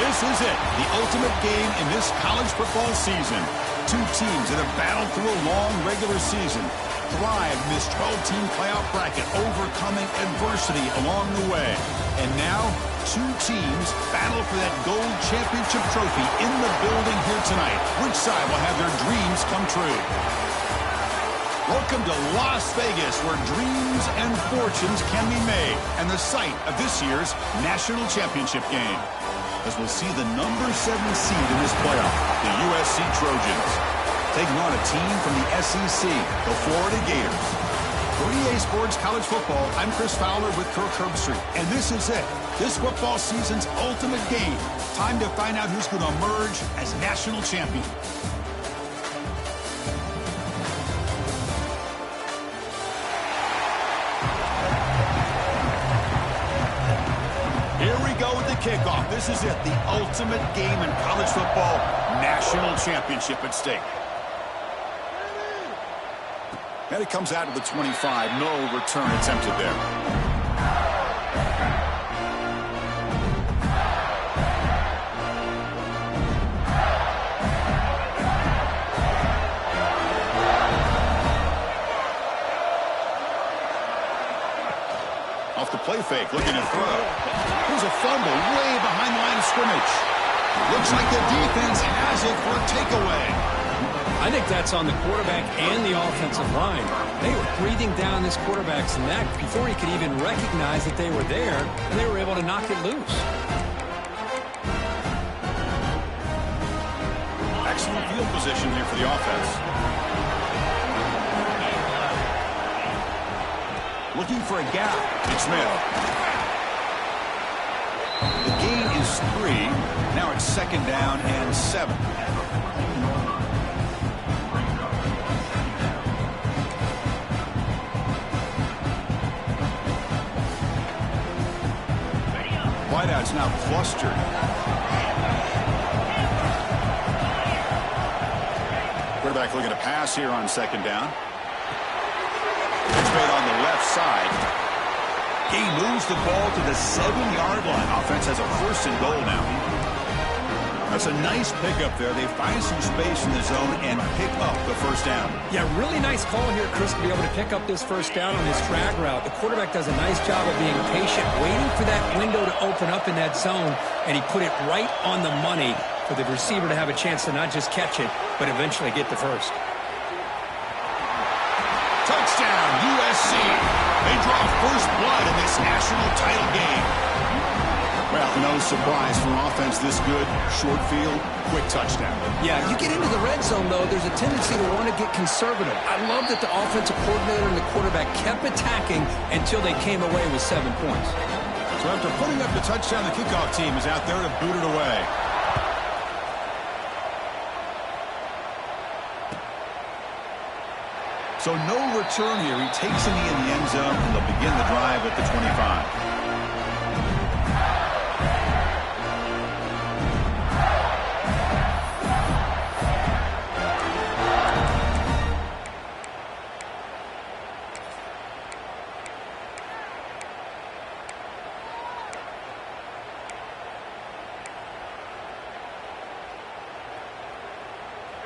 This is it, the ultimate game in this college football season. Two teams that have battled through a long regular season, thrived in this 12-team playoff bracket, overcoming adversity along the way. And now, two teams battle for that gold championship trophy in the building here tonight. Which side will have their dreams come true? Welcome to Las Vegas, where dreams and fortunes can be made, and the site of this year's national championship game. As we'll see the number 7 seed in this playoff, the USC Trojans, taking on a team from the SEC, the Florida Gators. For EA Sports College Football, I'm Chris Fowler with Kirk Herbstreit, and this is it, this football season's ultimate game. Time to find out who's going to emerge as national champion. Here we go with the kickoff. This is it, the ultimate game in college football, national championship at stake. And it comes out to the 25. No return attempted there. Off the play fake, looking to throw. Here's a fumble way behind the line of scrimmage. Looks like the defense has it for a takeaway. I think that's on the quarterback and the offensive line. They were breathing down this quarterback's neck before he could even recognize that they were there, and they were able to knock it loose. Excellent field position here for the offense. Looking for a gap. It's Smith. The gain is 3. Now it's 2nd down and 7. Wideout's now clustered. Quarterback looking to pass here on 2nd down. It's made on the left side. He moves the ball to the 7-yard line. Offense has a 1st and goal now. That's a nice pickup there. They find some space in the zone and pick up the 1st down. Yeah, really nice call here, Chris, to be able to pick up this 1st down on this drag route. The quarterback does a nice job of being patient, waiting for that window to open up in that zone, and he put it right on the money for the receiver to have a chance to not just catch it, but eventually get the 1st. Touchdown, USC. They draw first blood in this national title game. Well, no surprise from offense this good. Short field, quick touchdown. Yeah, you get into the red zone, though, there's a tendency to want to get conservative. I love that the offensive coordinator and the quarterback kept attacking until they came away with 7 points. So after putting up the touchdown, the kickoff team is out there to boot it away. So no return here. He takes it in the end zone, and they'll begin the drive at the 25.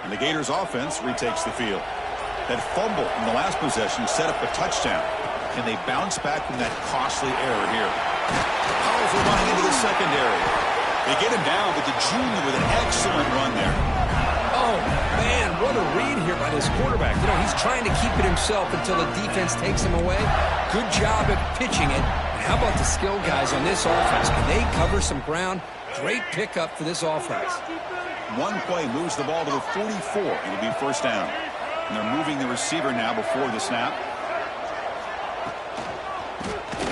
And the Gators offense retakes the field. That fumble in the last possession set up a touchdown. Can they bounce back from that costly error here? Powerful running into the secondary. They get him down, but the junior with an excellent run there. Oh, man, what a read here by this quarterback. You know, he's trying to keep it himself until the defense takes him away. Good job at pitching it. And how about the skill guys on this offense? Can they cover some ground? Great pickup for this offense. One play moves the ball to the 44. It'll be first down. And they're moving the receiver now before the snap.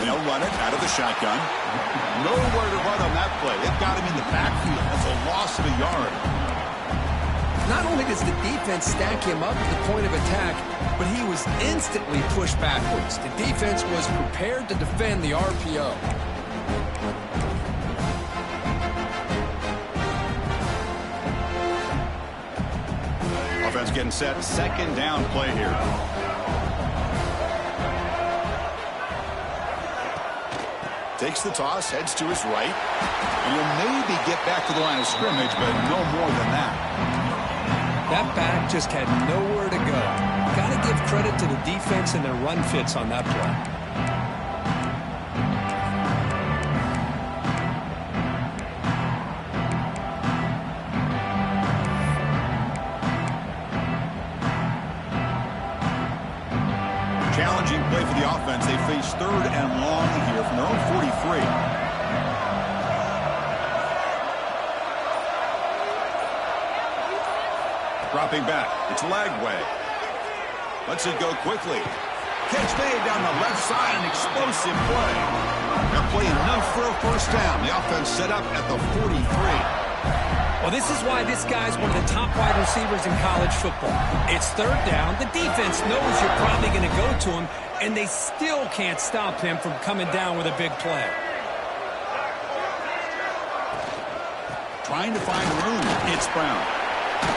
They'll run it out of the shotgun. Nowhere to run on that play. They've got him in the backfield. That's a loss of a yard. Not only does the defense stack him up at the point of attack, but he was instantly pushed backwards. The defense was prepared to defend the RPO. Offense getting set. Second down play here. Takes the toss, heads to his right. And he'll maybe get back to the line of scrimmage, but no more than that. That back just had nowhere to go. Got to give credit to the defense and their run fits on that play. Challenging play for the offense. They face third and long here from their own 43. Dropping back. It's Lagway. Lets it go quickly. Catch made down the left side. An explosive play. They're playing enough for a first down. The offense set up at the 43. Well, this is why this guy's one of the top wide receivers in college football. It's third down. The defense knows you're probably going to go to him, and they still can't stop him from coming down with a big play. Trying to find room. It's Brown.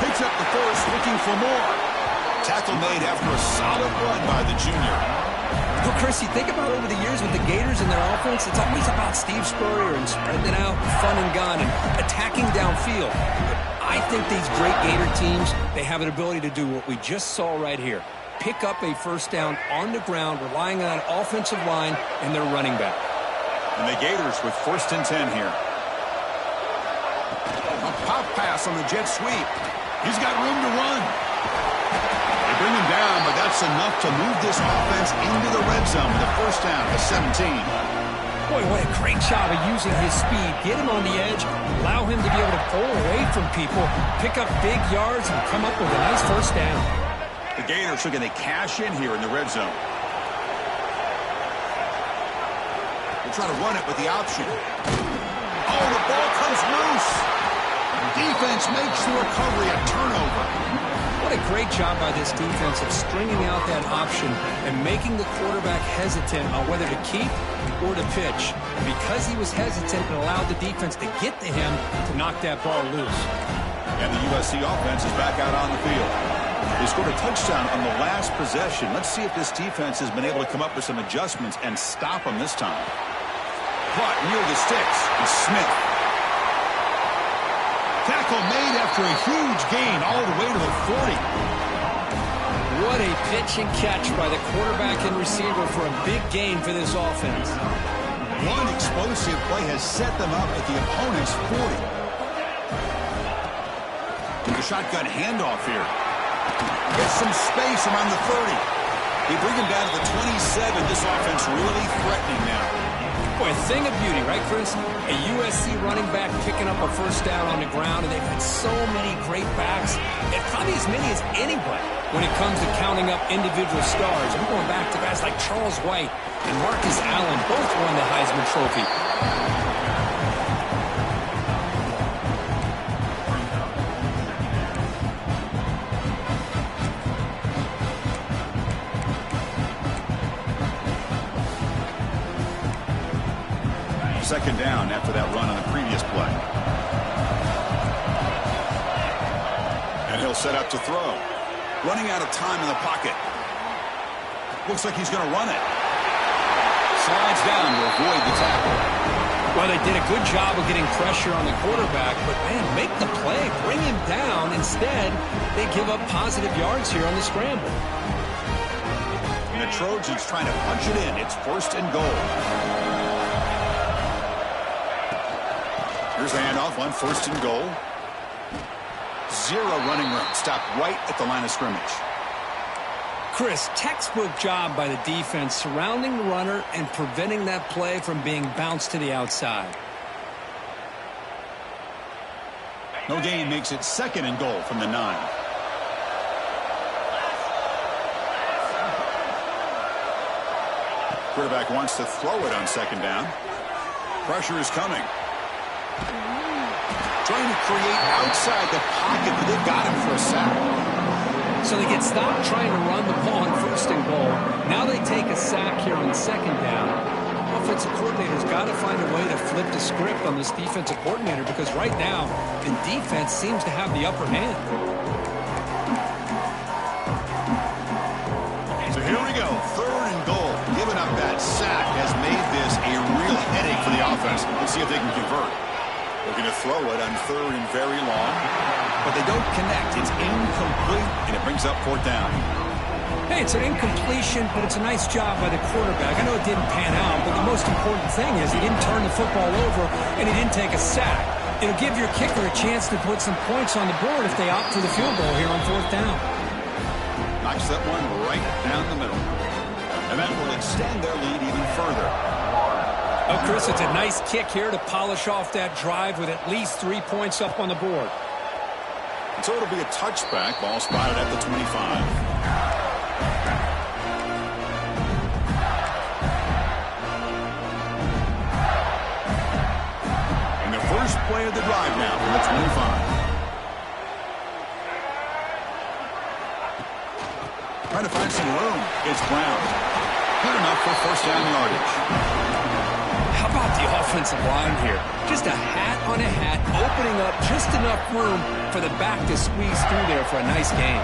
Picks up the first, looking for more. Tackle made after a solid run by the junior. Well, Chris, you think about over the years with the Gators and their offense, it's always about Steve Spurrier and spreading it out, fun and gun, and attacking downfield. But I think these great Gator teams, they have an ability to do what we just saw right here. Pick up a first down on the ground, relying on that offensive line and their running back. And the Gators with first and 10 here. A pop pass on the jet sweep. He's got room to run. They bring him down, but that's enough to move this offense into the red zone with a first down to 17. Boy, what a great job of using his speed. Get him on the edge, allow him to be able to pull away from people, pick up big yards, and come up with a nice first down. The Gators are going to cash in here in the red zone. They'll try to run it with the option. Oh, the ball comes loose. Defense makes the recovery a turnover. What a great job by this defense of stringing out that option and making the quarterback hesitant on whether to keep or to pitch. Because he was hesitant and allowed the defense to get to him to knock that ball loose. And the USC offense is back out on the field. They scored a touchdown on the last possession. Let's see if this defense has been able to come up with some adjustments and stop them this time. Caught near the sticks. It's Smith. Tackle made after a huge gain all the way to the 40. What a pitch and catch by the quarterback and receiver for a big gain for this offense. One explosive play has set them up at the opponent's 40. The shotgun handoff here. Gets some space around the 30. They bring him down to the 27. This offense really threatening now. Boy, a thing of beauty, right, Chris? A USC running back picking up a first down on the ground, and they've had so many great backs, and probably as many as anybody when it comes to counting up individual stars. I'm going back to guys like Charles White and Marcus Allen, both won the Heisman Trophy. Second down after that run on the previous play. And he'll set up to throw. Running out of time in the pocket. Looks like he's going to run it. Slides down to avoid the tackle. Well, they did a good job of getting pressure on the quarterback, but, man, make the play. Bring him down. Instead, they give up positive yards here on the scramble. And the Trojans trying to punch it in. It's first and goal. Here's a handoff on first and goal. Zero running room. Stopped right at the line of scrimmage. Chris, textbook job by the defense surrounding the runner and preventing that play from being bounced to the outside. No gain makes it 2nd and goal from the 9. Quarterback wants to throw it on 2nd down. Pressure is coming. Trying to create outside the pocket, but they've got him for a sack. So they get stopped trying to run the ball on 1st and goal. Now they take a sack here on 2nd down. Offensive coordinator's got to find a way to flip the script on this defensive coordinator because right now the defense seems to have the upper hand. So here we go, 3rd and goal. Giving up that sack has made this a real headache for the offense. Let's see if they can convert. Looking to throw it on 3rd and very long, but they don't connect. It's incomplete, and it brings up 4th down. Hey, it's an incompletion, but it's a nice job by the quarterback. I know it didn't pan out, but the most important thing is he didn't turn the football over, and he didn't take a sack. It'll give your kicker a chance to put some points on the board if they opt for the field goal here on 4th down. Knocks that one right down the middle. And that will extend their lead even further. Oh, Chris, it's a nice kick here to polish off that drive with at least 3 points up on the board. So it'll be a touchback. Ball spotted at the 25. And the first play of the drive now from the 25. Trying to find some room. It's Brown. Good enough for 1st down yardage. How about the offensive line here? Just a hat on a hat, opening up just enough room for the back to squeeze through there for a nice gain.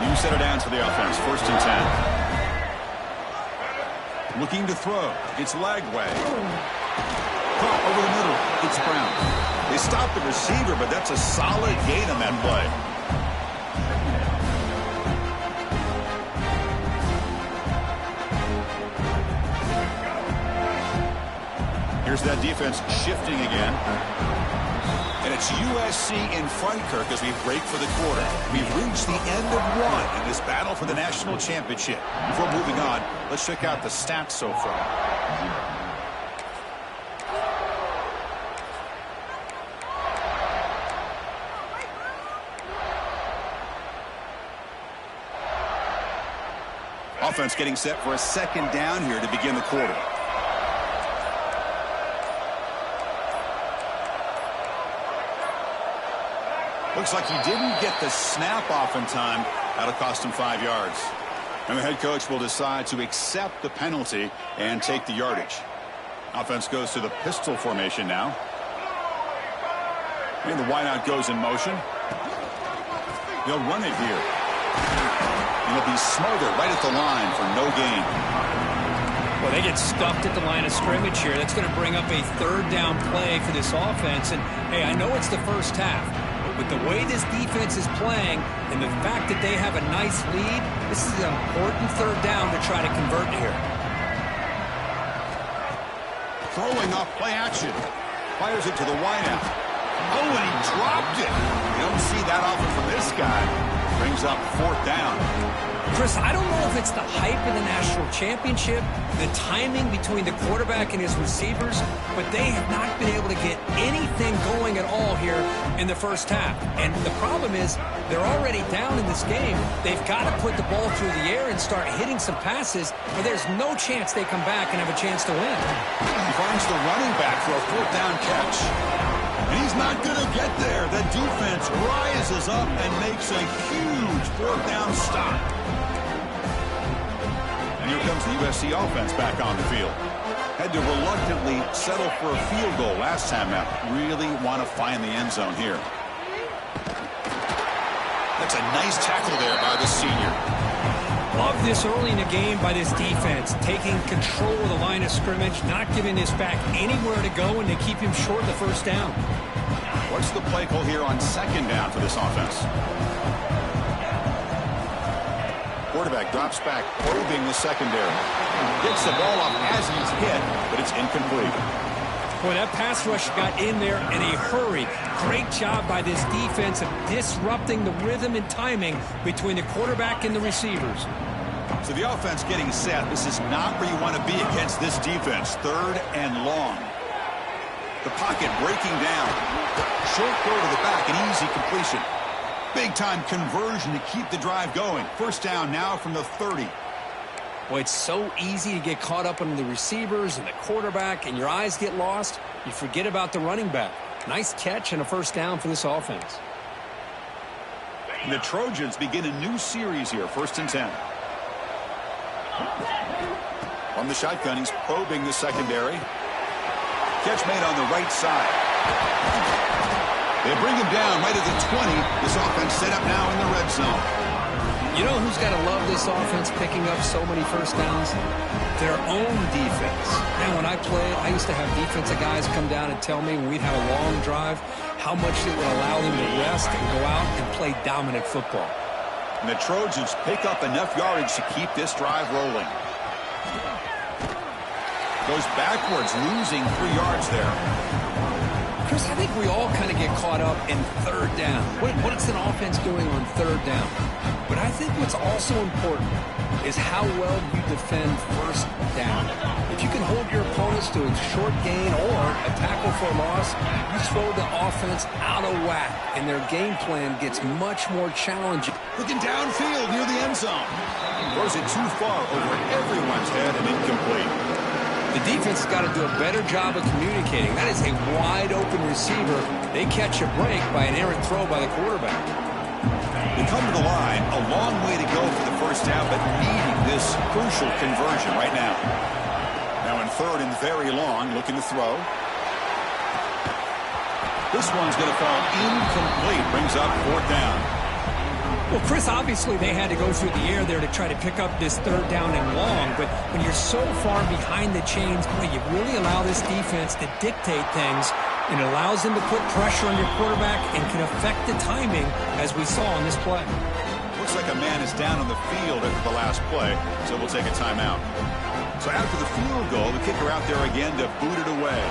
New set of downs for the offense, 1st and 10. Looking to throw. It's Lagway. Caught over the middle. It's Brown. They stopped the receiver, but that's a solid gain on that play. Here's that defense shifting again. And it's USC in front, Kirk, as we break for the quarter. We've reached the end of one in this battle for the national championship. Before moving on, let's check out the stats so far. Offense getting set for a 2nd down here to begin the quarter. Looks like he didn't get the snap off in time. That'll cost him 5 yards. And the head coach will decide to accept the penalty and take the yardage. Offense goes to the pistol formation now. And the wideout goes in motion. They'll run it here. And he'll be smothered right at the line for no gain. Well, they get stuffed at the line of scrimmage here. That's going to bring up a 3rd down play for this offense. And, hey, I know it's the first half. With the way this defense is playing and the fact that they have a nice lead, this is an important 3rd down to try to convert here. Throwing off play action. Fires it to the wideout. Oh, and he dropped it. You don't see that often from this guy. Brings up 4th down. Chris, I don't know if it's the hype of the national championship, the timing between the quarterback and his receivers, but they have not been able to get anything going at all here in the first half. And the problem is they're already down in this game. They've got to put the ball through the air and start hitting some passes, or there's no chance they come back and have a chance to win. He finds the running back for a 4th down catch. And he's not going to get there. The defense rises up and makes a huge 4th down stop. And here comes the USC offense back on the field. Had to reluctantly settle for a field goal last time out. Really want to find the end zone here. That's a nice tackle there by the senior. Love this early in the game by this defense, taking control of the line of scrimmage, not giving this back anywhere to go, and they keep him short of the 1st down. What's the play call here on 2nd down for this offense? Quarterback drops back, probing the secondary. Gets the ball off as he's hit, but it's incomplete. Boy, that pass rush got in there in a hurry. Great job by this defense of disrupting the rhythm and timing between the quarterback and the receivers. So the offense getting set. This is not where you want to be against this defense. 3rd and long. The pocket breaking down. Short throw to the back, an easy completion. Big-time conversion to keep the drive going. 1st down now from the 30. Well, it's so easy to get caught up on the receivers and the quarterback, and your eyes get lost. You forget about the running back. Nice catch and a 1st down for this offense. And the Trojans begin a new series here. 1st and 10. From the shotgun, he's probing the secondary. Catch made on the right side. They bring him down right at the 20. This offense set up now in the red zone. You know who's got to love this offense picking up so many 1st downs? Their own defense. And when I played, I used to have defensive guys come down and tell me when we'd have a long drive how much it would allow them to rest and go out and play dominant football. And the Trojans pick up enough yardage to keep this drive rolling. Goes backwards, losing 3 yards there. Chris, I think we all kind of get caught up in 3rd down. What's an offense doing on 3rd down? But I think what's also important is how well you defend 1st down. If you can hold your opponents to a short gain or a tackle for a loss, you throw the offense out of whack, and their game plan gets much more challenging. Looking downfield near the end zone. Throws it too far over everyone's head and incomplete. The defense has got to do a better job of communicating. That is a wide-open receiver. They catch a break by an errant throw by the quarterback. They come to the line, a long way to go for the 1st down, but needing this crucial conversion right now. Now in 3rd and very long, looking to throw. This one's going to fall incomplete, brings up 4th down. Well, Chris, obviously they had to go through the air there to try to pick up this 3rd down and long, but when you're so far behind the chains, boy, you really allow this defense to dictate things, and it allows them to put pressure on your quarterback and can affect the timing, as we saw on this play. Looks like a man is down on the field after the last play, so we'll take a timeout. So after the field goal, the kicker out there again to boot it away.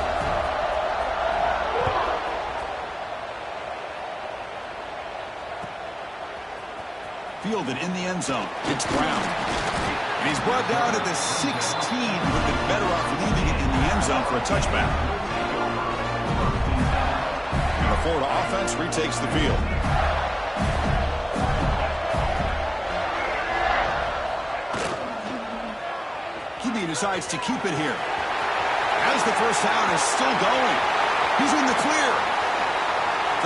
Fielded in the end zone. It's Brown. And he's brought down at the 16. Would have been better off leaving it in the end zone for a touchback. And the Florida offense retakes the field. QB decides to keep it here. As the 1st down is still going. He's in the clear.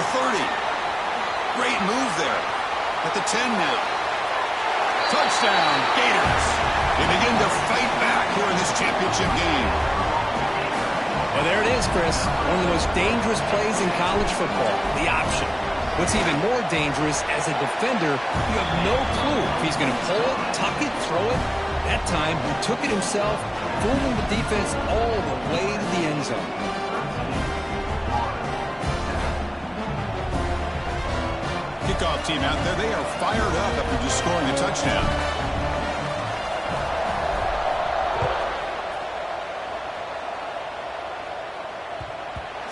The 30. Great move there. At the 10 now. Touchdown, Gators. They begin to fight back here in this championship game. Well, there it is, Chris. One of the most dangerous plays in college football, the option. What's even more dangerous, as a defender, you have no clue if he's going to pull it, tuck it, throw it. That time, he took it himself, fooling the defense all the way to the end zone. Kickoff team out there, they are fired up after just scoring a touchdown.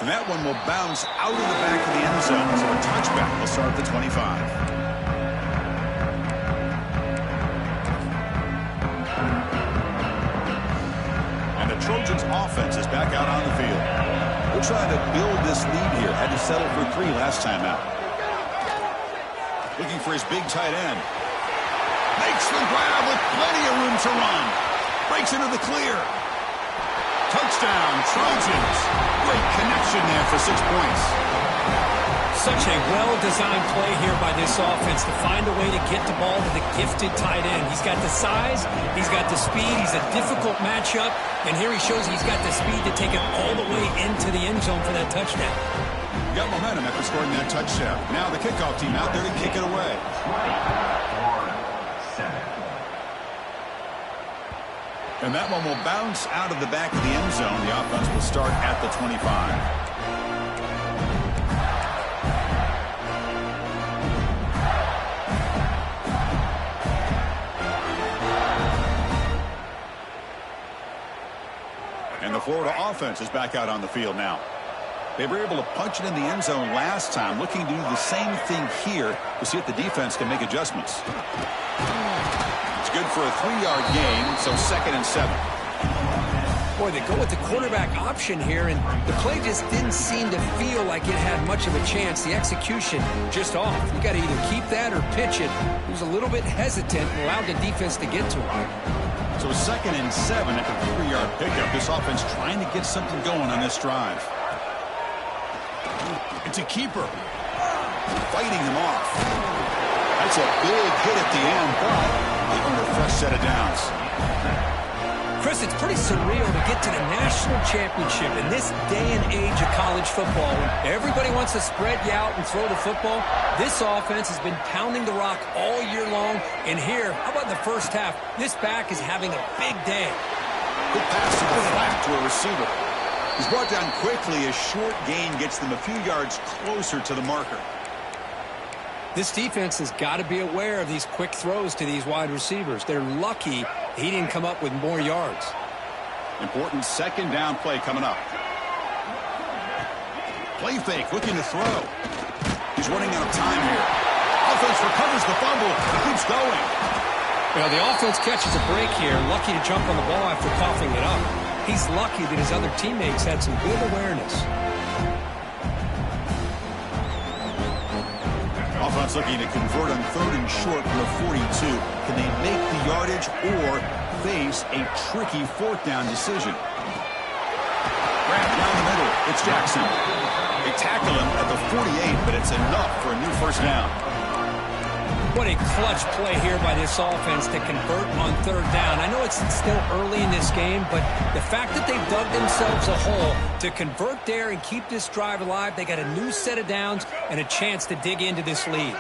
And that one will bounce out of the back of the end zone. So a touchback will start at the 25. And the Trojans offense is back out on the field. They're trying to build this lead here. Had to settle for 3 last time out. Looking for his big tight end. Makes the grab with plenty of room to run. Breaks into the clear. Touchdown, Trojans. Great connection there for 6 points. Such a well-designed play here by this offense to find a way to get the ball to the gifted tight end. He's got the size, he's got the speed, he's a difficult matchup, and here he shows he's got the speed to take it all the way into the end zone for that touchdown. Got momentum after scoring that touchdown. Now the kickoff team out there to kick it away. And that one will bounce out of the back of the end zone. The offense will start at the 25. And the Florida offense is back out on the field now. They were able to punch it in the end zone last time, looking to do the same thing here to see if the defense can make adjustments. It's good for a 3-yard gain, so 2nd and 7. Boy, they go with the quarterback option here, and the play just didn't seem to feel like it had much of a chance. The execution just off. You got to either keep that or pitch it. He was a little bit hesitant and allowed the defense to get to him. So 2nd and 7 at the 3-yard pickup. This offense trying to get something going on this drive. It's a keeper. Fighting him off. That's a big hit at the end, but they earned a fresh set of downs. Chris, it's pretty surreal to get to the national championship in this day and age of college football. When everybody wants to spread you out and throw the football, this offense has been pounding the rock all year long. And here, how about in the first half? This back is having a big day. Good pass to the flat to a receiver. He's brought down quickly. A short gain gets them a few yards closer to the marker. This defense has got to be aware of these quick throws to these wide receivers. They're lucky he didn't come up with more yards. Important 2nd down play coming up. Play fake, looking to throw. He's running out of time here. Offense recovers the fumble. He keeps going. You know, the offense catches a break here. Lucky to jump on the ball after coughing it up. He's lucky that his other teammates had some good awareness. Offense looking to convert on 3rd and short from the 42. Can they make the yardage or face a tricky 4th down decision? Grab down the middle. It's Jackson. They tackle him at the 48, but it's enough for a new 1st down. What a clutch play here by this offense to convert on 3rd down. I know it's still early in this game, but the fact that they've dug themselves a hole to convert there and keep this drive alive, they got a new set of downs and a chance to dig into this lead.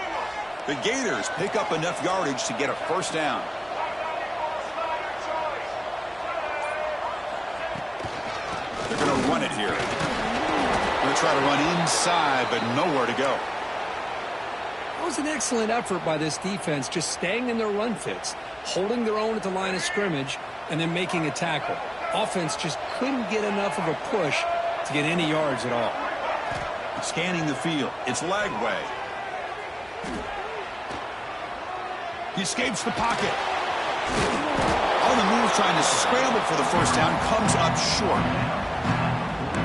The Gators pick up enough yardage to get a 1st down. They're going to run it here. Going to try to run inside, but nowhere to go. It was an excellent effort by this defense, just staying in their run fits, holding their own at the line of scrimmage, and then making a tackle. Offense just couldn't get enough of a push to get any yards at all. Scanning the field. It's Lagway. He escapes the pocket. On the move, trying to scramble for the 1st down, comes up short.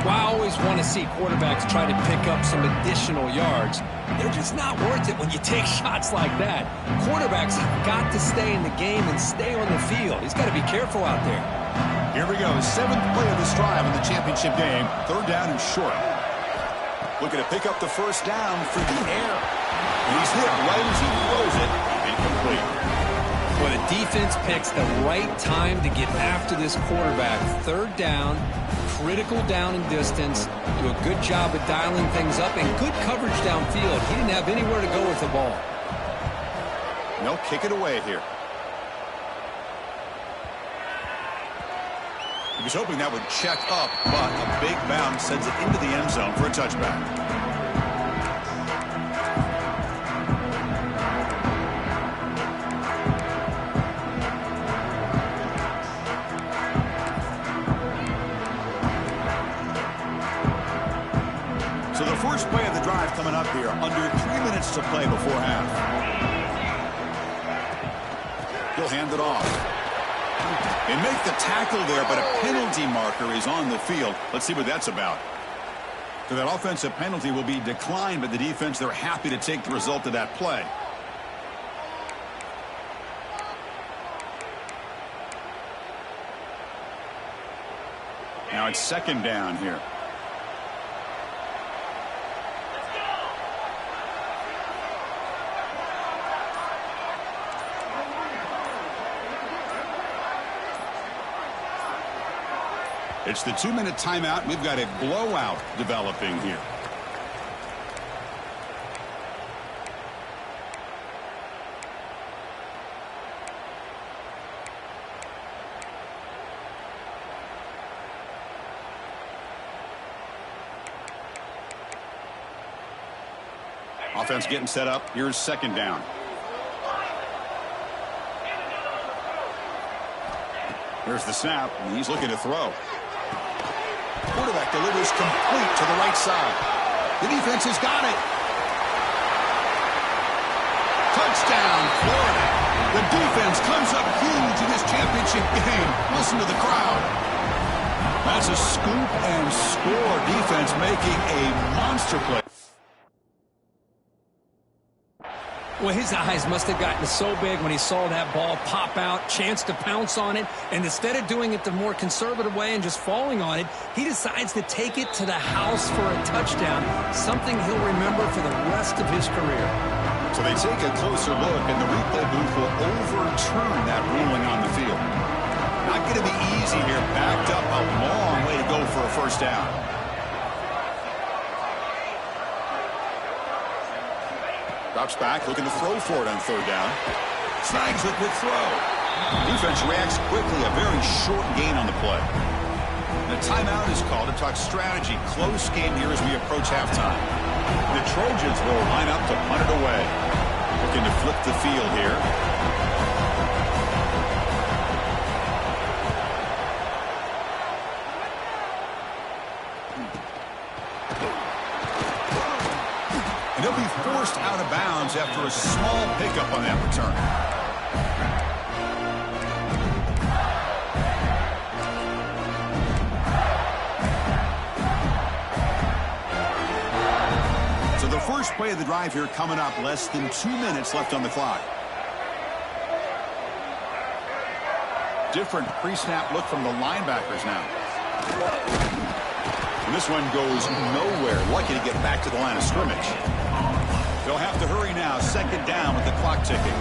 Well, I always want to see quarterbacks try to pick up some additional yards. They're just not worth it when you take shots like that. Quarterbacks have got to stay in the game and stay on the field. He's got to be careful out there. Here we go. 7th play of this drive in the championship game. 3rd down and short. Looking to pick up the 1st down through the air. And he's hit right as he throws it. Incomplete. Well, the defense picks the right time to get after this quarterback. 3rd down, critical down and distance. Do a good job of dialing things up and good coverage downfield. He didn't have anywhere to go with the ball. They'll kick it away here. He was hoping that would check up, but a big bounce sends it into the end zone for a touchback. So the first play of the drive coming up here, under 3 minutes to play before half. He'll hand it off. They make the tackle there, but a penalty marker is on the field. Let's see what that's about. So that offensive penalty will be declined by the defense. They're happy to take the result of that play. Now it's 2nd down here. It's the 2-minute timeout. We've got a blowout developing here. Offense getting set up. Here's 2nd down. There's the snap, and he's looking to throw. Quarterback delivers complete to the right side. The defense has got it. Touchdown, Florida. The defense comes up huge in this championship game. Listen to the crowd. That's a scoop and score. Defense making a monster play. Well, his eyes must have gotten so big when he saw that ball pop out, chance to pounce on it, and instead of doing it the more conservative way and just falling on it, he decides to take it to the house for a touchdown, something he'll remember for the rest of his career. So they take a closer look, and the replay booth will overturn that ruling on the field. Not going to be easy here. Backed up a long way to go for a first down. Drops back, looking to throw for it on third down. Snags it with throw. Defense reacts quickly, a very short gain on the play. The timeout is called to talk strategy. Close game here as we approach halftime. The Trojans will line up to punt it away. Looking to flip the field here. And he'll be forced out of bounds after a small pickup on that return. So the first play of the drive here coming up, less than 2 minutes left on the clock. Different pre-snap look from the linebackers now. And this one goes nowhere. Lucky to get back to the line of scrimmage. They'll have to hurry now. Second down with the clock ticking.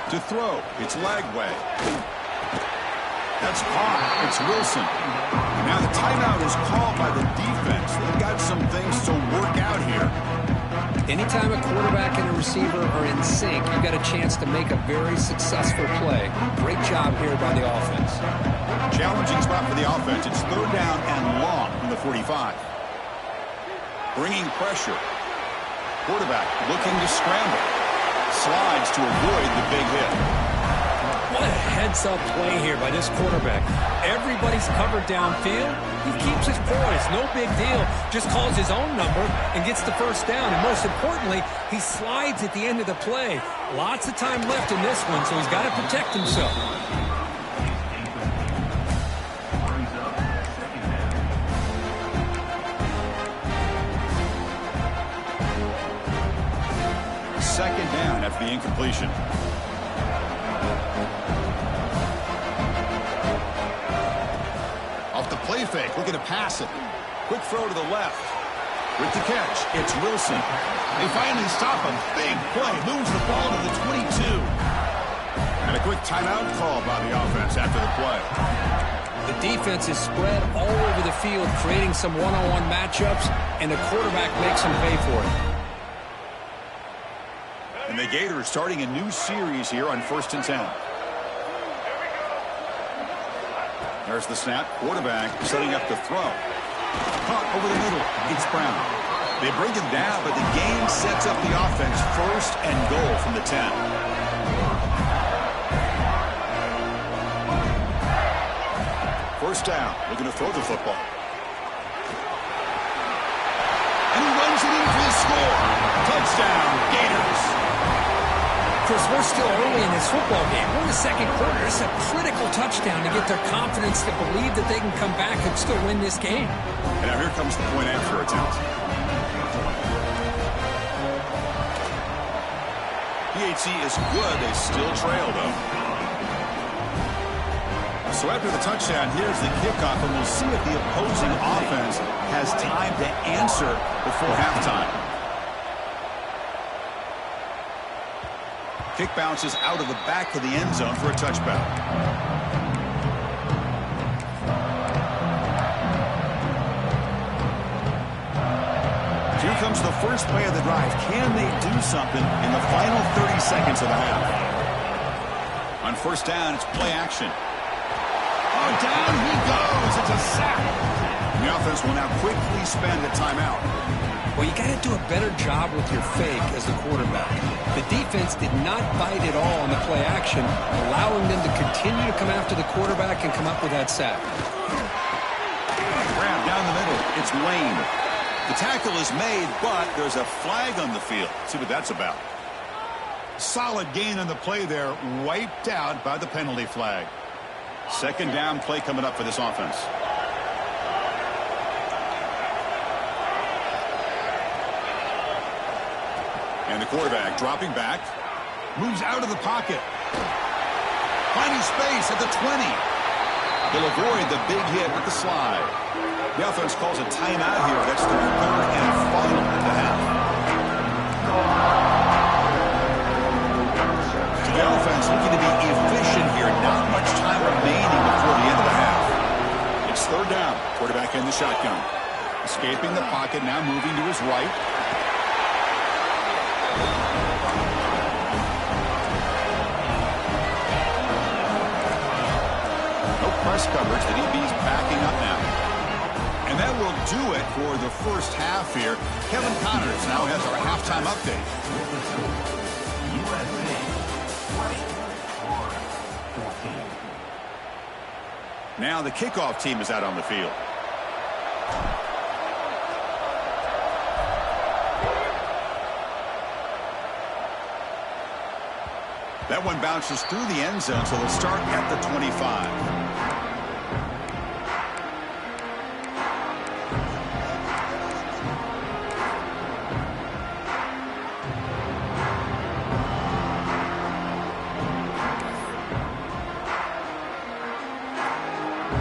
To throw. It's Lagway. That's caught. It's Wilson. And now the timeout is called by the defense. They've got some things to work out here. Anytime a quarterback and a receiver are in sync, you've got a chance to make a very successful play. Great job here by the offense. Challenging spot for the offense. It's third down and long from the 45. Bringing pressure. Quarterback looking to scramble. Slides to avoid the big hit. What a heads-up play here by this quarterback. Everybody's covered downfield. He keeps his poise. No big deal. Just calls his own number and gets the first down. And most importantly, he slides at the end of the play. Lots of time left in this one, so he's got to protect himself. Second down after the incompletion. Off the play fake, looking to pass it. Quick throw to the left. With the catch, it's Wilson. They finally stop him. Big play, moves the ball to the 22. And a quick timeout call by the offense after the play. The defense is spread all over the field, creating some one-on-one matchups, and the quarterback makes them pay for it. And the Gators starting a new series here on 1st and 10. There's the snap. Quarterback setting up the throw. Caught over the middle. It's Brown. They bring him down, but the game sets up the offense. 1st and goal from the 10. First down. Looking to throw the football. And he runs it in for the score. Touchdown, Gators. Chris, we're still early in this football game. We're in the second quarter. It's a critical touchdown to get their confidence to believe that they can come back and still win this game. And now here comes the point after attempt. PHC is good. They still trail, though. So after the touchdown, here's the kickoff, and we'll see if the opposing offense has time to answer before halftime. Kick bounces out of the back of the end zone for a touchback. Here comes the first play of the drive. Can they do something in the final 30 seconds of the half? On first down, it's play action. Oh, down he goes. It's a sack. The offense will now quickly spend a timeout. Well, you got to do a better job with your fake as the quarterback. The defense did not bite at all on the play action, allowing them to continue to come after the quarterback and come up with that sack. Grab down the middle. It's Lane. The tackle is made, but there's a flag on the field. Let's see what that's about. Solid gain on the play there, wiped out by the penalty flag. Second down play coming up for this offense. And the quarterback dropping back. Moves out of the pocket. Finding space at the 20. He'll avoid the big hit with the slide. The offense calls a timeout here. That's the third and final at the half. So the offense looking to be efficient here. Not much time remaining before the end of the half. It's third down. Quarterback in the shotgun. Escaping the pocket, now moving to his right. Press coverage. The DB's backing up now. And that will do it for the first half here. Kevin Connors now has our halftime update. Now the kickoff team is out on the field. That one bounces through the end zone, so they'll start at the 25.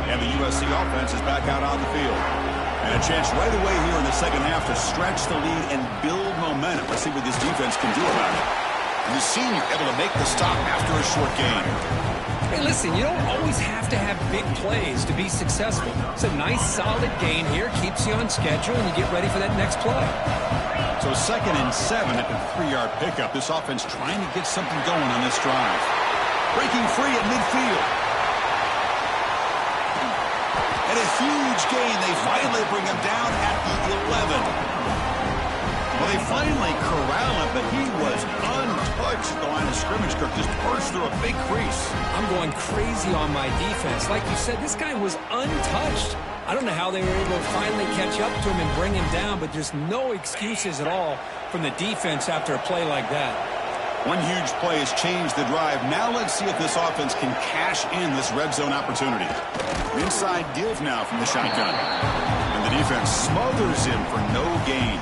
And the USC offense is back out on the field. And a chance right away here in the second half to stretch the lead and build momentum. Let's see what this defense can do about it. And the senior able to make the stop after a short gain. Hey, listen, you don't always have to have big plays to be successful. It's a nice, solid gain here. Keeps you on schedule, and you get ready for that next play. So 2nd and 7 at the 3-yard pickup. This offense trying to get something going on this drive. Breaking free at midfield. And a huge gain. They finally bring him down at the 11. Well, they finally corral him, but he was untouched at the line of scrimmage. Kirk just burst through a big crease. I'm going crazy on my defense. Like you said, this guy was untouched. I don't know how they were able to finally catch up to him and bring him down, but there's no excuses at all from the defense after a play like that. One huge play has changed the drive. Now let's see if this offense can cash in this red zone opportunity. Inside give now from the shotgun. And the defense smothers him for no gain.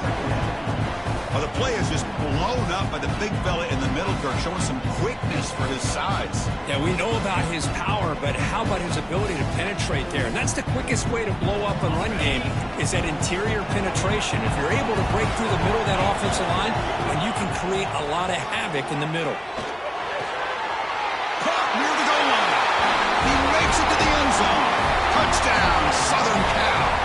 Well, the play is just blown up by the big fella in the middle, Kirk, showing some quickness for his size. Yeah, we know about his power, but how about his ability to penetrate there? And that's the quickest way to blow up a run game is that interior penetration. If you're able to break through the middle of that offensive line, and you can create a lot of havoc in the middle. Caught near the goal line. He makes it to the end zone. Touchdown, Southern Cal.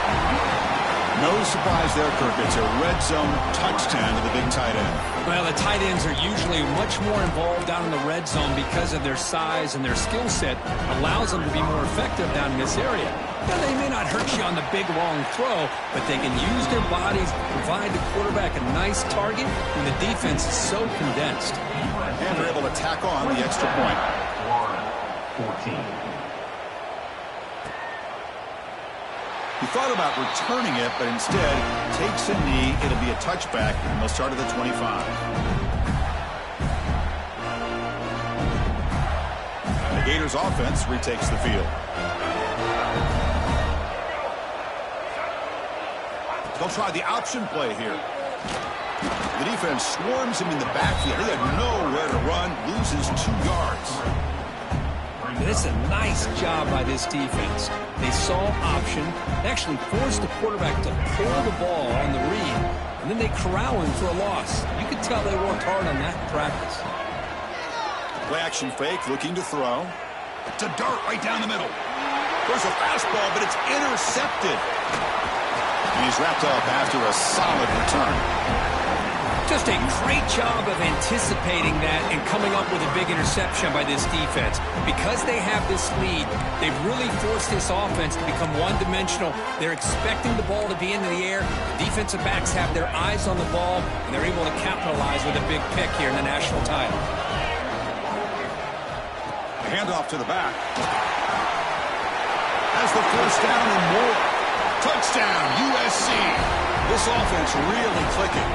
No surprise there, Kirk. It's a red zone touchdown to the big tight end. Well, the tight ends are usually much more involved down in the red zone because of their size and their skill set allows them to be more effective down in this area. Now, they may not hurt you on the big, long throw, but they can use their bodies, provide the quarterback a nice target when the defense is so condensed. And they're able to tack on the extra point. 14. He thought about returning it, but instead takes a knee. It'll be a touchback, and they'll start at the 25. The Gators offense retakes the field. They'll try the option play here. The defense swarms him in the backfield. He had nowhere to run, loses 2 yards. This is a nice job by this defense. They saw option, they actually forced the quarterback to pull the ball on the read, and then they corral him for a loss. You could tell they worked hard on that in practice. Play action fake, looking to throw. To dart right down the middle. There's a fastball, but it's intercepted. And he's wrapped up after a solid return. Just a great job of anticipating that and coming up with a big interception by this defense. Because they have this lead, they've really forced this offense to become one-dimensional. They're expecting the ball to be into the air. The defensive backs have their eyes on the ball, and they're able to capitalize with a big pick here in the national title. Handoff to the back. Has the first down and more. Touchdown, USC. This offense really clicking.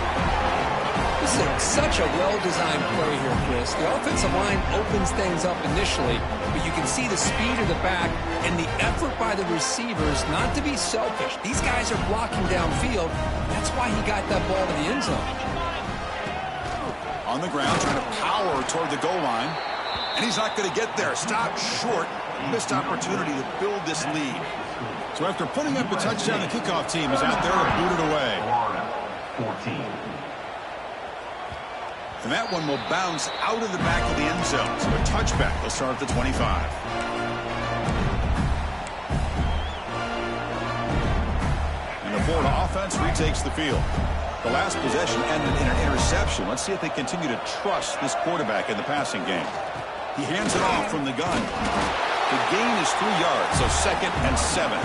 This is such a well-designed play here, Chris. The offensive line opens things up initially, but you can see the speed of the back and the effort by the receivers not to be selfish. These guys are blocking downfield. That's why he got that ball to the end zone. On the ground, trying to power toward the goal line. And he's not going to get there. Stopped short. Missed opportunity to build this lead. So after putting up a touchdown, the kickoff team is out there to boot it away. 14. And that one will bounce out of the back of the end zone. So a touchback. They'll start at the 25. And the Florida offense retakes the field. The last possession ended in an interception. Let's see if they continue to trust this quarterback in the passing game. He hands it off from the gun. The gain is 3 yards, so 2nd and 7.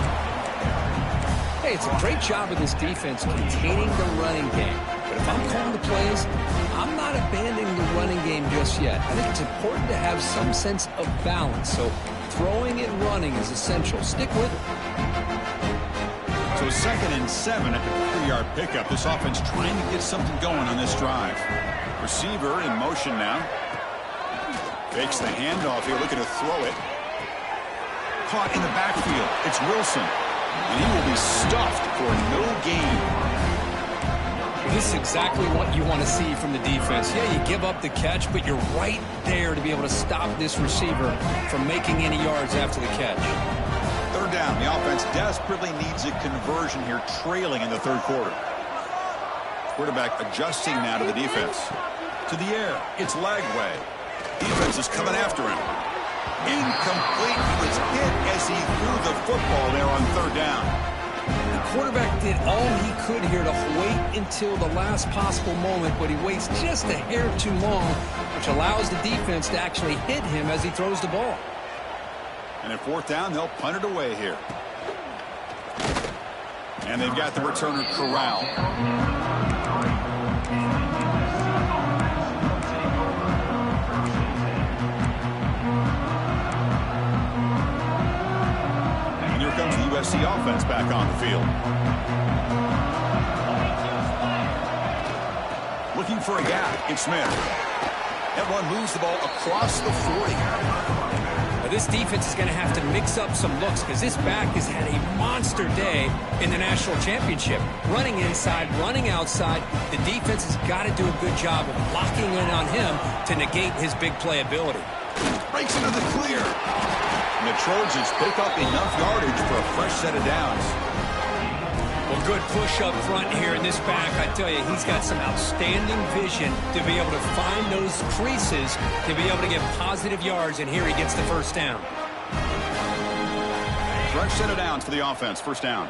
Hey, it's a great job of this defense containing the running game. But if I'm calling the plays, I'm not abandoning the running game just yet. I think it's important to have some sense of balance. So throwing and running is essential. Stick with it. So 2nd and 7 at the 3-yard pickup. This offense trying to get something going on this drive. Receiver in motion now. Fakes the handoff here, looking to throw it. Caught in the backfield. It's Wilson. And he will be stuffed for no gain. This is exactly what you want to see from the defense. Yeah, you give up the catch, but you're right there to be able to stop this receiver from making any yards after the catch. 3rd down. The offense desperately needs a conversion here, trailing in the 3rd quarter. Quarterback adjusting now to the defense. To the air. It's Lagway. Defense is coming after him. Incomplete. He was hit as he threw the football there on 3rd down. The quarterback did all he could here to wait until the last possible moment, but he waits just a hair too long, which allows the defense to actually hit him as he throws the ball. And at 4th down, they'll punt it away here. And they've got the returner corralled. Comes the USC offense back on the field. Looking for a gap. It's Smith. That one moves the ball across the 40. Now this defense is going to have to mix up some looks because this back has had a monster day in the national championship. Running inside, running outside. The defense has got to do a good job of locking in on him to negate his big play ability. Breaks into the clear. And the Trojans pick up enough yardage for a fresh set of downs. Well, good push up front here in this back. I tell you, he's got some outstanding vision to be able to find those creases, to be able to get positive yards, and here he gets the 1st down. Fresh set of downs for the offense. 1st down.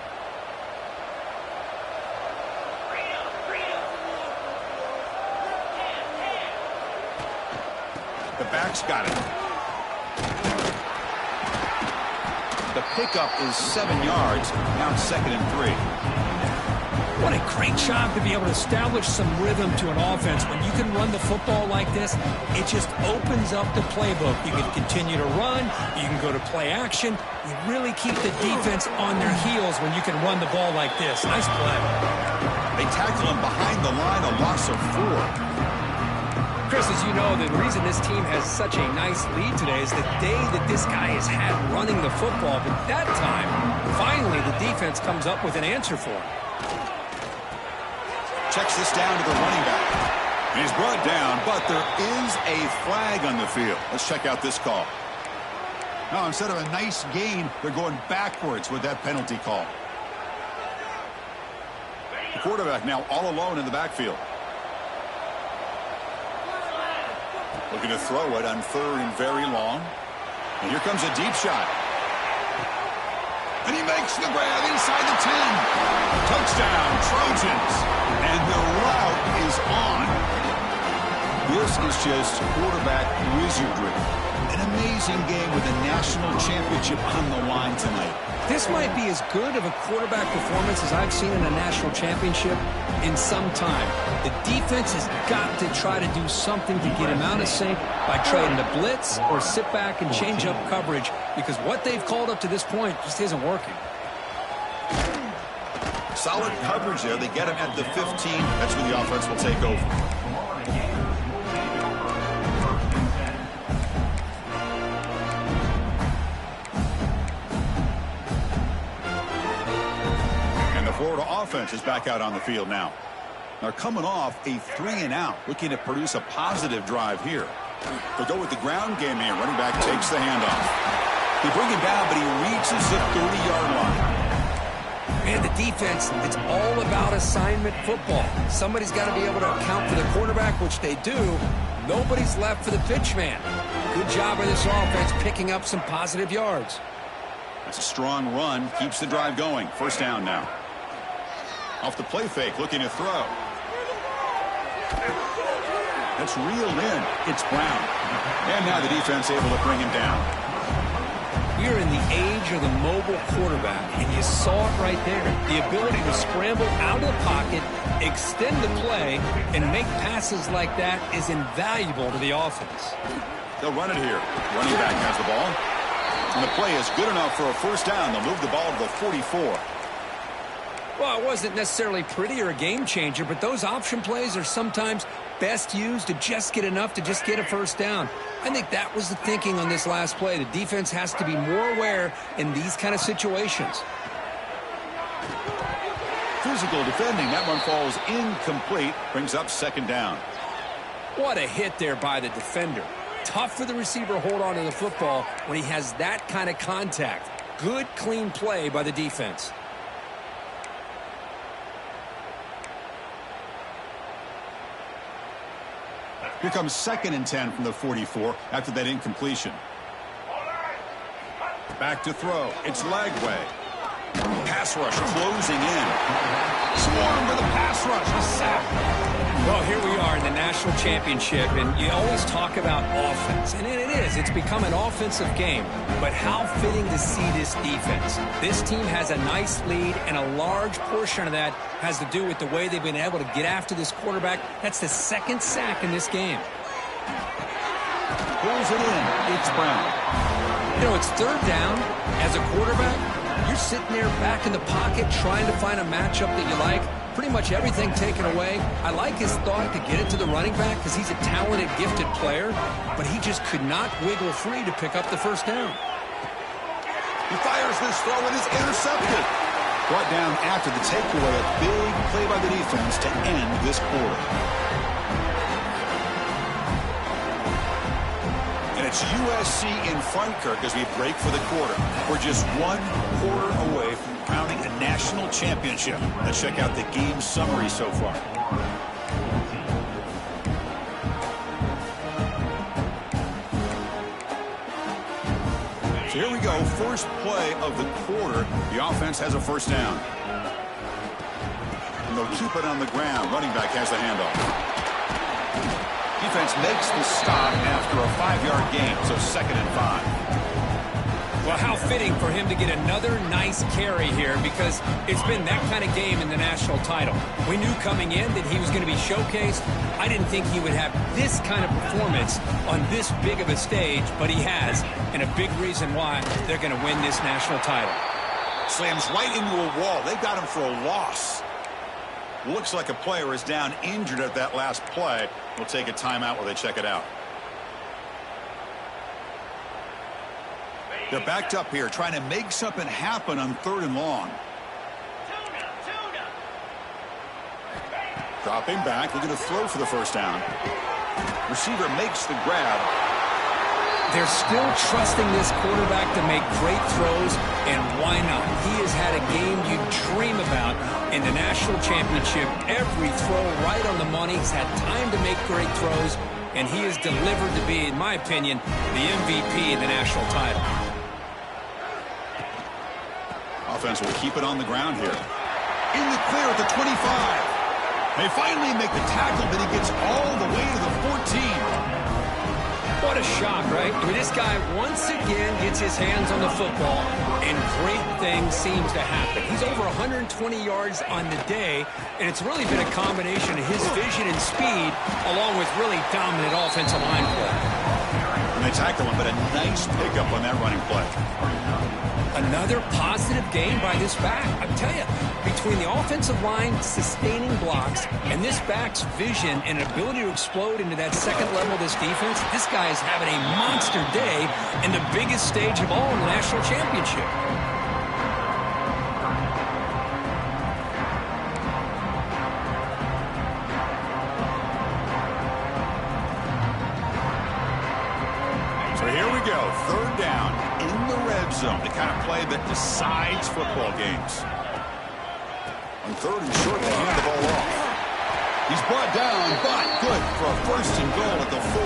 The back's got it. The pickup is 7 yards. Now it's 2nd and 3. What a great job to be able to establish some rhythm to an offense. When you can run the football like this, it just opens up the playbook. You can continue to run. You can go to play action. You really keep the defense on their heels when you can run the ball like this. Nice play. They tackle him behind the line, a loss of 4. Chris, as you know, the reason this team has such a nice lead today is the day that this guy has had running the football. But that time, finally, the defense comes up with an answer for him. Checks this down to the running back. And he's brought down, but there is a flag on the field. Let's check out this call. No, instead of a nice gain, they're going backwards with that penalty call. The quarterback now all alone in the backfield. Looking to throw it on 3rd and very long. And here comes a deep shot. And he makes the grab inside the 10. Touchdown, Trojans. And the route is on. This is just quarterback wizardry. An amazing game with a national championship on the line tonight. This might be as good of a quarterback performance as I've seen in a national championship in some time. The defense has got to try to do something to get him out of sync by trying to blitz or sit back and change up coverage, because what they've called up to this point just isn't working. Solid coverage there. They get him at the 15. That's where the offense will take over. And the Florida offense is back out on the field now. They're coming off a 3-and-out, looking to produce a positive drive here. They'll go with the ground game here. Running back takes the handoff. They bring him down, but he reaches the 30-yard line. And the defense, it's all about assignment football. Somebody's got to be able to account for the quarterback, which they do. Nobody's left for the pitch man. Good job of this offense picking up some positive yards. That's a strong run. Keeps the drive going. First down now. Off the play fake, looking to throw. That's reeled in. It's Brown. And now the defense able to bring him down. We are in the age of the mobile quarterback, and you saw it right there. The ability to scramble out of the pocket, extend the play, and make passes like that is invaluable to the offense. They'll run it here. Running back has the ball. And the play is good enough for a first down. They'll move the ball to the 44. Well, it wasn't necessarily pretty or a game changer, but those option plays are sometimes best used to just get enough to just get a first down. I think that was the thinking on this last play. The defense has to be more aware in these kind of situations. Physical defending. That one falls incomplete. Brings up second down. What a hit there by the defender. Tough for the receiver to hold on to the football when he has that kind of contact. Good, clean play by the defense. Here comes 2nd and 10 from the 44 after that incompletion. Back to throw. It's Lagway. Pass rush closing in. Swarm with a pass rush. A sack. Well, here we are in the national championship, and you always talk about offense. And it is. It's become an offensive game. But how fitting to see this defense. This team has a nice lead, and a large portion of that has to do with the way they've been able to get after this quarterback. That's the 2nd sack in this game. Pulls it in. It's Brown. You know, it's 3rd down. As a quarterback, you're sitting there back in the pocket trying to find a matchup that you like. Pretty much everything taken away. I like his thought to get it to the running back because he's a talented, gifted player, but he just could not wiggle free to pick up the first down. He fires this throw and is intercepted. Brought down after the takeaway. A big play by the defense to end this quarter. And it's USC in front, Kirk, as we break for the quarter. We're just 1 quarter away from crowning a national championship. Let's check out the game summary so far. So here we go. First play of the quarter. The offense has a first down. And they'll keep it on the ground. Running back has the handoff. Defense makes the stop after a 5-yard gain, so 2nd and 5. Well, how fitting for him to get another nice carry here because it's been that kind of game in the national title. We knew coming in that he was going to be showcased. I didn't think he would have this kind of performance on this big of a stage, but he has, and a big reason why they're going to win this national title. Slams right into a wall. They've got him for a loss. Looks like a player is down injured at that last play. We'll take a timeout while they check it out. They're backed up here trying to make something happen on 3rd and long. Dropping back, looking to throw for the first down. Receiver makes the grab. They're still trusting this quarterback to make great throws, and why not? He has had a game you dream about in the national championship. Every throw right on the money. He's had time to make great throws, and he has delivered to be, in my opinion, the MVP in the national title. Offense will keep it on the ground here. In the clear at the 25. They finally make the tackle, but he gets all the way to the 14. What a shock, right? I mean, this guy once again gets his hands on the football, and great things seems to happen. He's over 120 yards on the day, and it's really been a combination of his vision and speed, along with really dominant offensive line play. And they tackle him, but a nice pickup on that running play. Another positive game by this back. I'm telling you, between the offensive line sustaining blocks and this back's vision and ability to explode into that second level of this defense, this guy is having a monster day in the biggest stage of all in the national championship. So here we go, third down in the red zone, the kind of play that decides football games. On third and short, they hand the ball off. He's brought down, but good for a first and goal at the 4.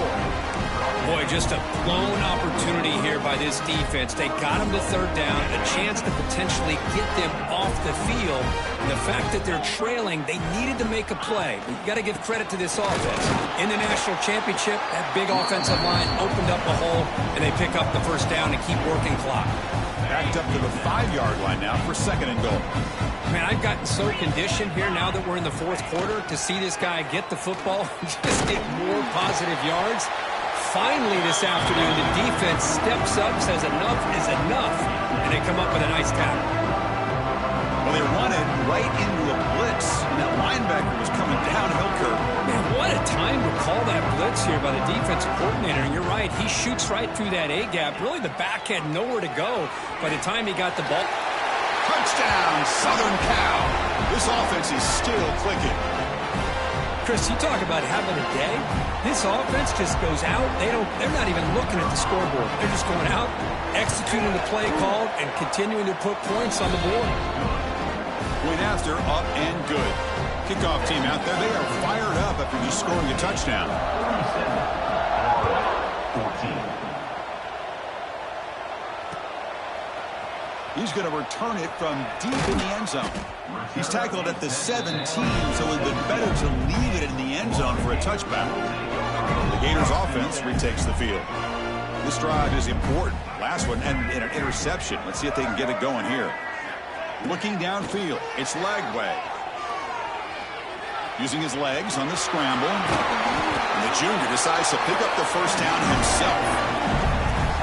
Boy, just a blown opportunity here by this defense. They got him to third down, a chance to potentially get them off the field. And the fact that they're trailing, they needed to make a play. You got to give credit to this offense. In the national championship, that big offensive line opened up a hole, and they pick up the first down and keep working clock. Backed up to the 5-yard line now for second and goal. Man, I've gotten so conditioned here now that we're in the fourth quarter to see this guy get the football and just get more positive yards. Finally this afternoon, the defense steps up, says enough is enough, and they come up with a nice tackle. Well, they run it right into a blitz, and that linebacker was coming downhill curve. Man, what a time to call that blitz here by the defensive coordinator. And you're right, he shoots right through that A-gap. Really, the back had nowhere to go by the time he got the ball. Touchdown, Southern Cal. This offense is still clicking. Chris, you talk about having a day. This offense just goes out. They're not even looking at the scoreboard. They're just going out, executing the play called, and continuing to put points on the board. Point after, up and good. Kickoff team out there. They are fired up after just scoring a touchdown. 14. He's going to return it from deep in the end zone. He's tackled at the 17, so it would have been better to leave it in the end zone for a touchback. The Gators offense retakes the field. This drive is important. Last one and an interception. Let's see if they can get it going here. Looking downfield, it's leg way. Using his legs on the scramble. And the junior decides to pick up the first down himself.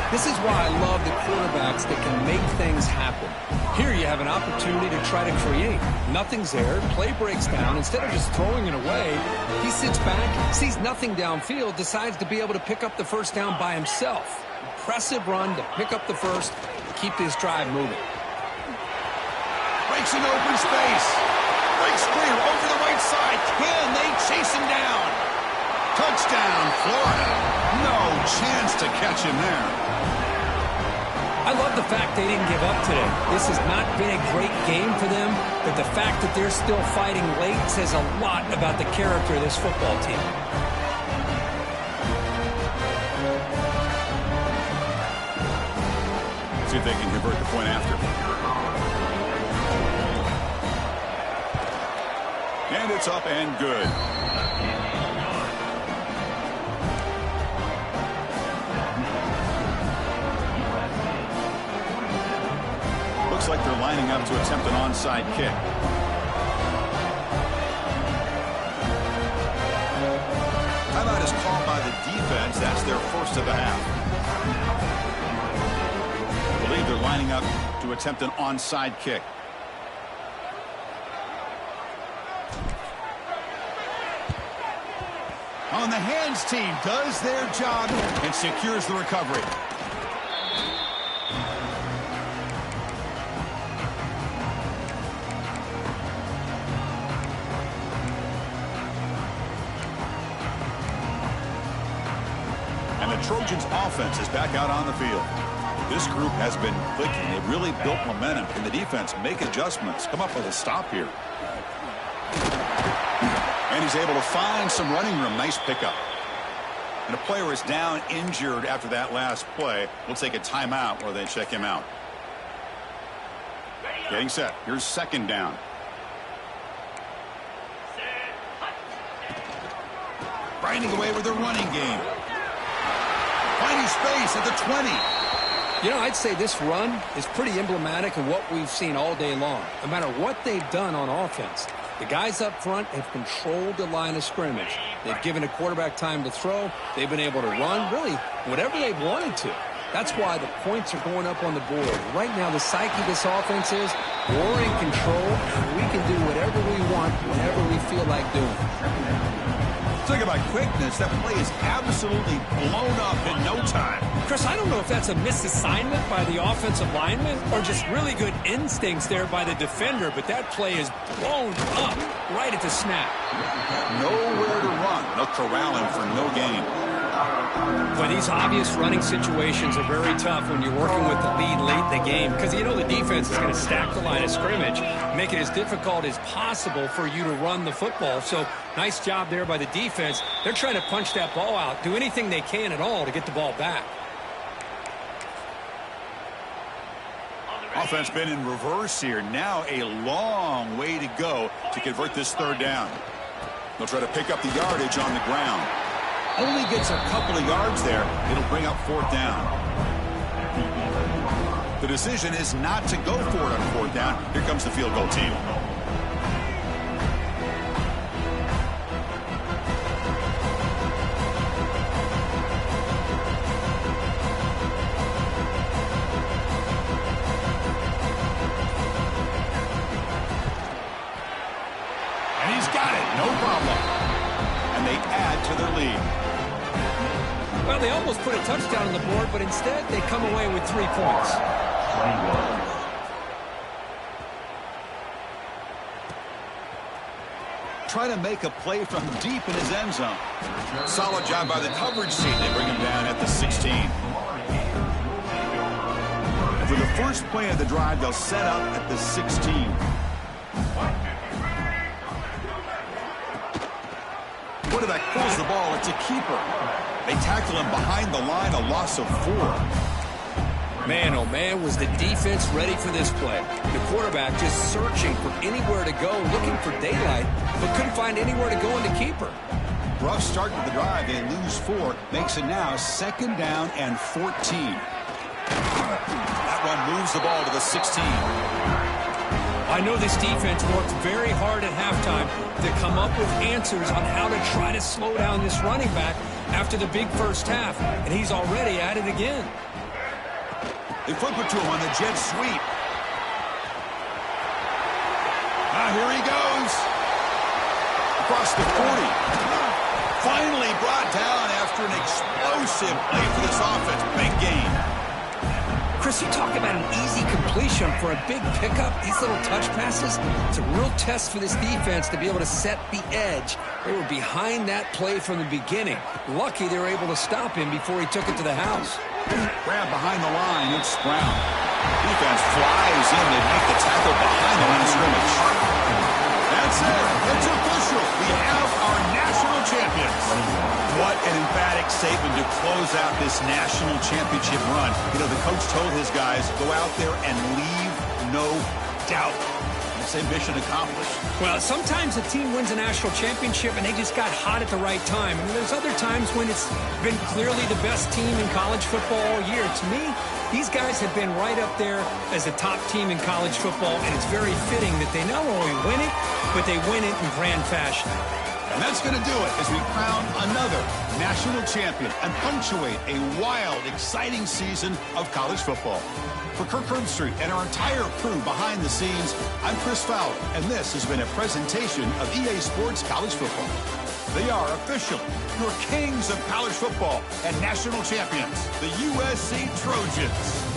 This is why I love the quarterbacks that can make things happen. Here you have an opportunity to try to create. Nothing's there. Play breaks down. Instead of just throwing it away, he sits back, sees nothing downfield, decides to be able to pick up the first down by himself. Impressive run to pick up the first, keep this drive moving. Breaks in open space. Breaks clear over the right side. Can they chase him down? Touchdown, Florida. No chance to catch him there. I love the fact they didn't give up today. This has not been a great game for them, but the fact that they're still fighting late says a lot about the character of this football team. See if they can convert the point after. And it's up and good. Looks like they're lining up to attempt an onside kick. Timeout is called by the defense. That's their first of the half. I believe they're lining up to attempt an onside kick. On the hands team does their job and secures the recovery. Trojans offense is back out on the field. This group has been clicking. They've really built momentum. Can the defense make adjustments? Come up with a stop here. And he's able to find some running room. Nice pickup. And a player is down injured after that last play. We'll take a timeout while they check him out. Getting set. Here's second down. Grinding away with their running game. Finding space at the 20. You know, I'd say this run is pretty emblematic of what we've seen all day long. No matter what they've done on offense, the guys up front have controlled the line of scrimmage. They've given a quarterback time to throw. They've been able to run, really, whatever they've wanted to. That's why the points are going up on the board. Right now, the psyche of this offense is we're in control, and we can do whatever we want whenever we feel like doing. Talk about quickness. That play is absolutely blown up in no time. Chris, I don't know if that's a misassignment by the offensive lineman or just really good instincts there by the defender, but that play is blown up right at the snap. Nowhere to run. They'll corral him for no gain. Boy, these obvious running situations are very tough when you're working with the lead late in the game because you know the defense is going to stack the line of scrimmage, make it as difficult as possible for you to run the football. So nice job there by the defense. They're trying to punch that ball out, do anything they can at all to get the ball back. Offense been in reverse here. Now a long way to go to convert this third down. They'll try to pick up the yardage on the ground. Only gets a couple of yards there. It'll bring up fourth down. The decision is not to go for it on fourth down. Here comes the field goal team. And he's got it. No problem. And they add to their lead. Well, they almost put a touchdown on the board, but instead they come away with 3 points. Trying to make a play from deep in his end zone. Solid job by the coverage team. They bring him down at the 16. And for the first play of the drive, they'll set up at the 16. Quarterback pulls the ball. It's a keeper. They tackle him behind the line, a loss of 4. Man, oh man, was the defense ready for this play. The quarterback just searching for anywhere to go, looking for daylight, but couldn't find anywhere to go in the keeper. Rough start to the drive. They lose 4. Makes it now 2nd down and 14. That one moves the ball to the 16. I know this defense worked very hard at halftime to come up with answers on how to try to slow down this running back after the big first half, and he's already at it again. They flip it to him on the jet sweep. Here he goes. Across the 40. Finally brought down after an explosive play for this offense. Big game. Chris, you talk about an easy completion for a big pickup. These little touch passes, it's a real test for this defense to be able to set the edge. They were behind that play from the beginning. Lucky they were able to stop him before he took it to the house. Grab behind the line. It's Brown. Defense flies in. They make the tackle behind the line of scrimmage. That's it. It's official. We have our national champions. What an emphatic statement to close out this national championship run. You know, the coach told his guys, go out there and leave no doubt. Say mission accomplished. Well, sometimes a team wins a national championship and they just got hot at the right time. And there's other times when it's been clearly the best team in college football all year. To me, these guys have been right up there as the top team in college football, and it's very fitting that they not only win it, but they win it in grand fashion. And that's going to do it as we crown another national champion and punctuate a wild, exciting season of college football. For Kirk Herbstreit and our entire crew behind the scenes, I'm Chris Fowler, and this has been a presentation of EA Sports College Football. They are officially your kings of college football and national champions, the USC Trojans.